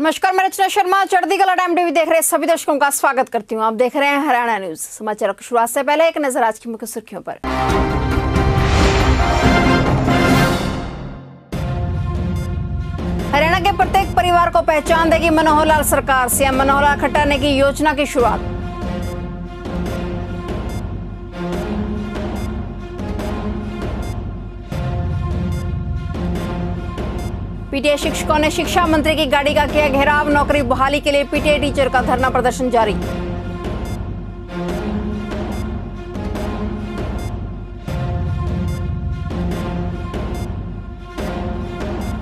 नमस्कार, मैं रचना शर्मा चढ़ती कला टाइम टीवी देख रहे सभी दर्शकों का स्वागत करती हूं। आप देख रहे हैं हरियाणा न्यूज। समाचारों की शुरुआत से पहले एक नजर आज की मुख्य सुर्खियों पर। हरियाणा के प्रत्येक परिवार को पहचान देगी मनोहर लाल सरकार। सीएम मनोहर लाल खट्टर ने की योजना की शुरुआत। पीटीआई शिक्षकों ने शिक्षा मंत्री की गाड़ी का किया घेराव। नौकरी बहाली के लिए पीटीआई टीचर का धरना प्रदर्शन जारी।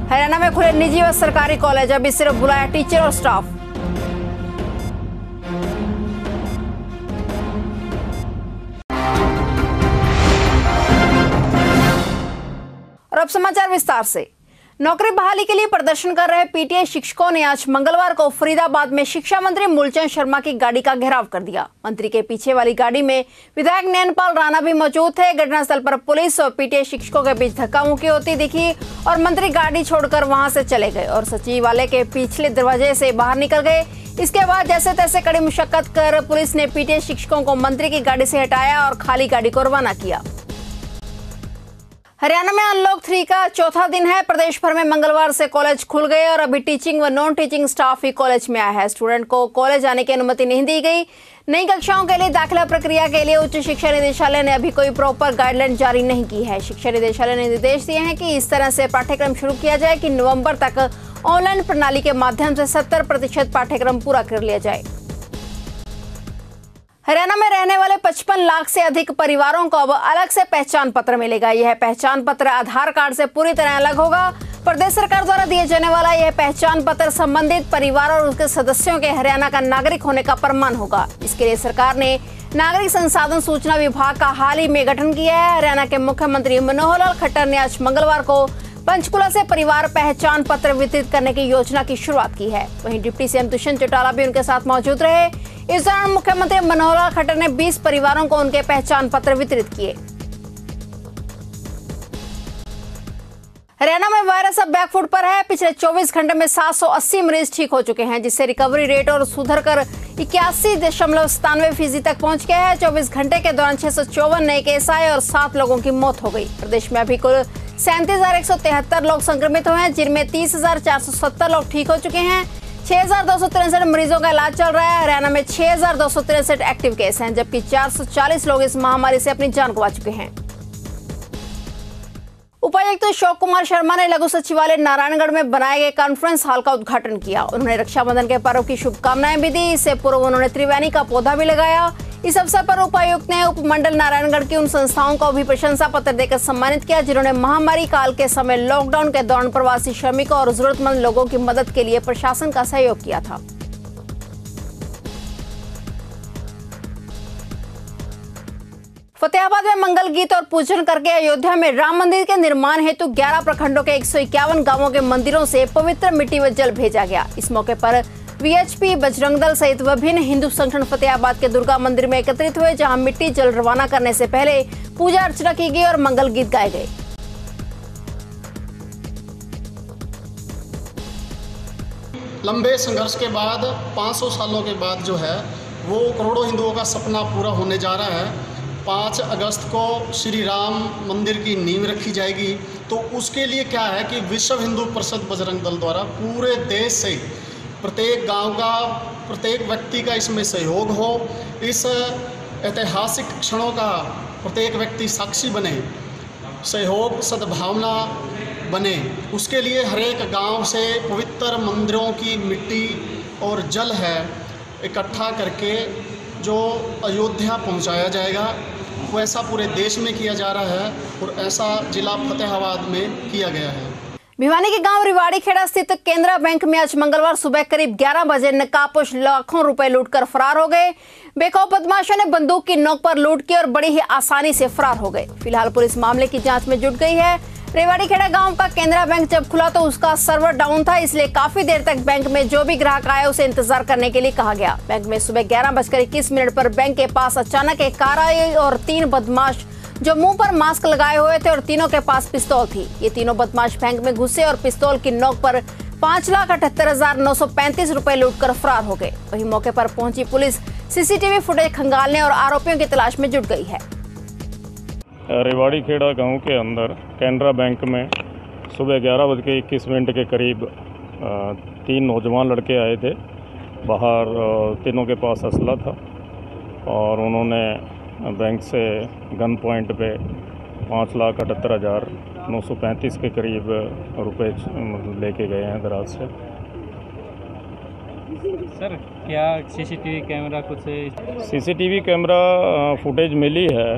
हरियाणा में खुले निजी व सरकारी कॉलेज, अभी सिर्फ बुलाया टीचर और स्टाफ। और अब समाचार विस्तार से। नौकरी बहाली के लिए प्रदर्शन कर रहे पीटीआई शिक्षकों ने आज मंगलवार को फरीदाबाद में शिक्षा मंत्री मूलचंद शर्मा की गाड़ी का घेराव कर दिया। मंत्री के पीछे वाली गाड़ी में विधायक नैनपाल राणा भी मौजूद थे। घटनास्थल पर पुलिस और पीटीआई शिक्षकों के बीच धक्का मुक्की होती दिखी और मंत्री गाड़ी छोड़कर वहां से चले गए और सचिवालय के पिछले दरवाजे से बाहर निकल गए। इसके बाद जैसे तैसे कड़ी मुशक्कत कर पुलिस ने पीटीआई शिक्षकों को मंत्री की गाड़ी से हटाया और खाली गाड़ी को रवाना किया। हरियाणा में अनलॉक 3 का चौथा दिन है। प्रदेश भर में मंगलवार से कॉलेज खुल गए और अभी टीचिंग व नॉन टीचिंग स्टाफ ही कॉलेज में आया है। स्टूडेंट को कॉलेज आने की अनुमति नहीं दी गई। नई कक्षाओं के लिए दाखिला प्रक्रिया के लिए उच्च शिक्षा निदेशालय ने अभी कोई प्रॉपर गाइडलाइन जारी नहीं की है। शिक्षा निदेशालय ने निर्देश दिए हैं कि इस तरह से पाठ्यक्रम शुरू किया जाए कि नवंबर तक ऑनलाइन प्रणाली के माध्यम से 70% पाठ्यक्रम पूरा कर लिया जाए। हरियाणा में रहने वाले 55 लाख से अधिक परिवारों को अब अलग से पहचान पत्र मिलेगा। यह पहचान पत्र आधार कार्ड से पूरी तरह अलग होगा। प्रदेश सरकार द्वारा दिए जाने वाला यह पहचान पत्र संबंधित परिवार और उसके सदस्यों के हरियाणा का नागरिक होने का प्रमाण होगा। इसके लिए सरकार ने नागरिक संसाधन सूचना विभाग का हाल ही में गठन किया है। हरियाणा के मुख्यमंत्री मनोहर लाल खट्टर ने आज मंगलवार को पंचकुला से परिवार पहचान पत्र वितरित करने की योजना की शुरुआत की है। वहीं डिप्टी सीएम दुष्यंत चौटाला भी उनके साथ मौजूद रहे। इस दौरान मुख्यमंत्री मनोहर लाल खट्टर ने 20 परिवारों को उनके पहचान पत्र वितरित किए। हरियाणा में वायरस अब बैकफुट पर है। पिछले 24 घंटे में 780 मरीज ठीक हो चुके हैं, जिससे रिकवरी रेट और सुधरकर 81.97% तक पहुंच गया है। 24 घंटे के दौरान 654 नए केस आए और 7 लोगों की मौत हो गई। प्रदेश में अभी कुल 37,173 लोग संक्रमित हुए हैं, जिनमें 30,470 लोग ठीक हो चुके हैं। 6,263 मरीजों का इलाज चल रहा है। हरियाणा में 6,263 एक्टिव केस हैं, जबकि 440 लोग इस महामारी से अपनी जान गंवा चुके हैं। उपायुक्त अशोक कुमार शर्मा ने लघु सचिवालय नारायणगढ़ में बनाए गए कॉन्फ्रेंस हॉल का उद्घाटन किया। उन्होंने रक्षाबंधन के पर्व की शुभकामनाएं भी दी। इससे पूर्व उन्होंने त्रिवेणी का पौधा भी लगाया। इस अवसर पर उपायुक्त ने उपमंडल नारायणगढ़ की उन संस्थाओं को भी प्रशंसा पत्र देकर सम्मानित किया, जिन्होंने महामारी काल के समय लॉकडाउन के दौरान प्रवासी श्रमिकों और जरूरतमंद लोगों की मदद के लिए प्रशासन का सहयोग किया था। फतेहाबाद में मंगल गीत और पूजन करके अयोध्या में राम मंदिर के निर्माण हेतु 11 प्रखंडों के 151 गांवों के मंदिरों से पवित्र मिट्टी व जल भेजा गया। इस मौके पर वीएचपी, बजरंग दल सहित विभिन्न हिंदू संगठन फतेहाबाद के दुर्गा मंदिर में एकत्रित हुए, जहां मिट्टी जल रवाना करने से पहले पूजा अर्चना की गई और मंगल गीत गाए गए। लंबे संघर्ष के बाद 500 सालों के बाद जो है वो करोड़ों हिंदुओं का सपना पूरा होने जा रहा है। 5 अगस्त को श्री राम मंदिर की नींव रखी जाएगी। तो उसके लिए क्या है कि विश्व हिंदू परिषद बजरंग दल द्वारा पूरे देश से प्रत्येक गांव का, प्रत्येक व्यक्ति का इसमें सहयोग हो। इस ऐतिहासिक क्षणों का प्रत्येक व्यक्ति साक्षी बने, सहयोग सद्भावना बने। उसके लिए हर एक गांव से पवित्र मंदिरों की मिट्टी और जल है इकट्ठा करके जो अयोध्या पहुंचाया जाएगा। वो ऐसा पूरे देश में किया जा रहा है और ऐसा जिला फतेहाबाद में किया गया है। भिवानी के गांव रिवाड़ी खेड़ा स्थित केंद्रा बैंक में आज मंगलवार सुबह करीब 11 बजे नकाबपोश लाखों रुपए लूटकर फरार हो गए। बेखौफ बदमाशों ने बंदूक की नोक पर लूट की और बड़ी ही आसानी से फरार हो गए। फिलहाल पुलिस मामले की जांच में जुट गई है। रेवाड़ी खेड़ा गांव का केंद्रा बैंक जब खुला तो उसका सर्वर डाउन था, इसलिए काफी देर तक बैंक में जो भी ग्राहक आए उसे इंतजार करने के लिए कहा गया। बैंक में सुबह 11:21 पर बैंक के पास अचानक एक कार आई और 3 बदमाश जो मुंह पर मास्क लगाए हुए थे और तीनों के पास पिस्तौल थी। ये तीनों बदमाश बैंक में घुसे और पिस्तौल की नोक पर 5,78,935 रुपए लूटकर फरार हो गए। वहीं मौके पर पहुंची पुलिस सीसीटीवी फुटेज खंगालने और आरोपियों की तलाश में जुट गई है। रेवाड़ी खेड़ा गांव के अंदर कैनरा बैंक में सुबह 11:21 के करीब 3 नौजवान लड़के आए थे। बाहर तीनों के पास असला था और उन्होंने बैंक से गन पॉइंट पे 5,78,935 के करीब रुपए लेके गए हैं दराज से। सर क्या सीसीटीवी कैमरा कुछ सीसीटीवी कैमरा फुटेज मिली है।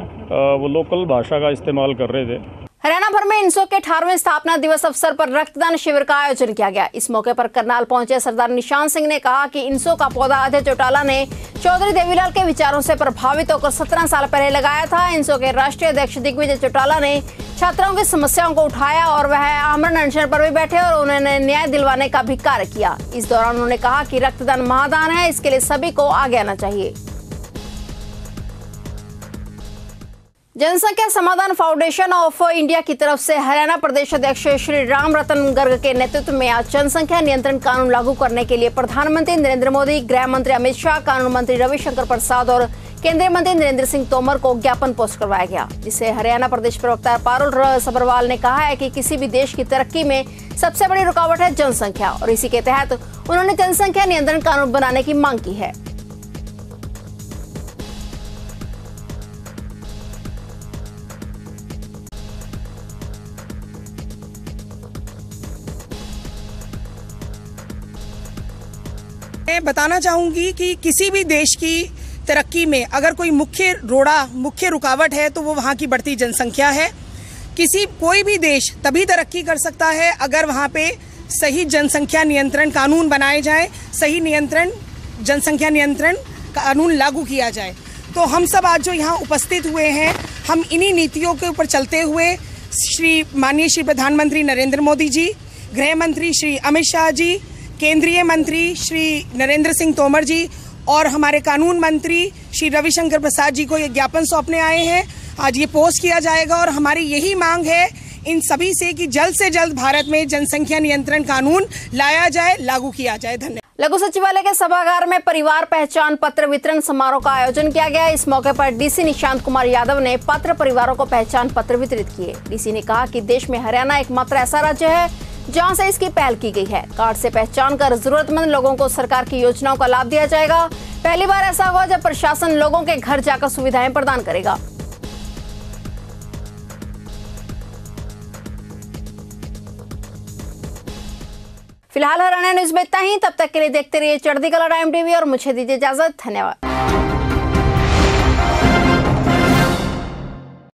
वो लोकल भाषा का इस्तेमाल कर रहे थे। हरियाणा भर में इंसो के 18वें स्थापना दिवस अवसर पर रक्तदान शिविर का आयोजन किया गया। इस मौके पर करनाल पहुंचे सरदार निशान सिंह ने कहा कि इंसो का पौधा अजय चौटाला ने चौधरी देवीलाल के विचारों से प्रभावित होकर 17 साल पहले लगाया था। इंसो के राष्ट्रीय अध्यक्ष दिग्विजय चौटाला ने छात्राओं की समस्याओं को उठाया और वह आमरण अनशन पर भी बैठे और उन्होंने न्याय दिलवाने का भी कार्य किया। इस दौरान उन्होंने कहा कि रक्तदान महादान है, इसके लिए सभी को आगे आना चाहिए। जनसंख्या समाधान फाउंडेशन ऑफ इंडिया की तरफ से हरियाणा प्रदेश अध्यक्ष श्री राम रतन गर्ग के नेतृत्व में आज जनसंख्या नियंत्रण कानून लागू करने के लिए प्रधानमंत्री नरेंद्र मोदी, गृह मंत्री अमित शाह, कानून मंत्री रविशंकर प्रसाद और केंद्रीय मंत्री नरेंद्र सिंह तोमर को ज्ञापन पोस्ट करवाया गया, जिसे हरियाणा प्रदेश प्रवक्ता पारुल सब्रवाल ने कहा है कि किसी भी देश की तरक्की में सबसे बड़ी रुकावट है जनसंख्या और इसी के तहत उन्होंने जनसंख्या नियंत्रण कानून बनाने की मांग की है। मैं बताना चाहूंगी कि किसी भी देश की तरक्की में अगर कोई मुख्य रुकावट है तो वो वहाँ की बढ़ती जनसंख्या है। कोई भी देश तभी तरक्की कर सकता है अगर वहाँ पे सही जनसंख्या नियंत्रण कानून बनाए जाए, सही जनसंख्या नियंत्रण कानून लागू किया जाए। तो हम सब आज जो यहाँ उपस्थित हुए हैं, हम इन्हीं नीतियों के ऊपर चलते हुए माननीय श्री प्रधानमंत्री नरेंद्र मोदी जी, गृह मंत्री श्री अमित शाह जी, केंद्रीय मंत्री श्री नरेंद्र सिंह तोमर जी और हमारे कानून मंत्री श्री रविशंकर प्रसाद जी को ये ज्ञापन सौंपने आए हैं। आज ये पोस्ट किया जाएगा और हमारी यही मांग है इन सभी से कि जल्द से जल्द भारत में जनसंख्या नियंत्रण कानून लाया जाए, लागू किया जाए। धन्यवाद। लघु सचिवालय के सभागार में परिवार पहचान पत्र वितरण समारोह का आयोजन किया गया। इस मौके पर डीसी निशांत कुमार यादव ने पात्र परिवारों को पहचान पत्र वितरित किए। डीसी ने कहा कि देश में हरियाणा एकमात्र ऐसा राज्य है जहां से इसकी पहल की गई है। कार्ड से पहचान कर जरूरतमंद लोगों को सरकार की योजनाओं का लाभ दिया जाएगा। पहली बार ऐसा होगा जब प्रशासन लोगों के घर जाकर सुविधाएं प्रदान करेगा। फिलहाल हरियाणा न्यूज में इतना ही। तब तक के लिए देखते रहिए चढ़ती कला टाइम टीवी और मुझे दीजिए इजाजत। धन्यवाद।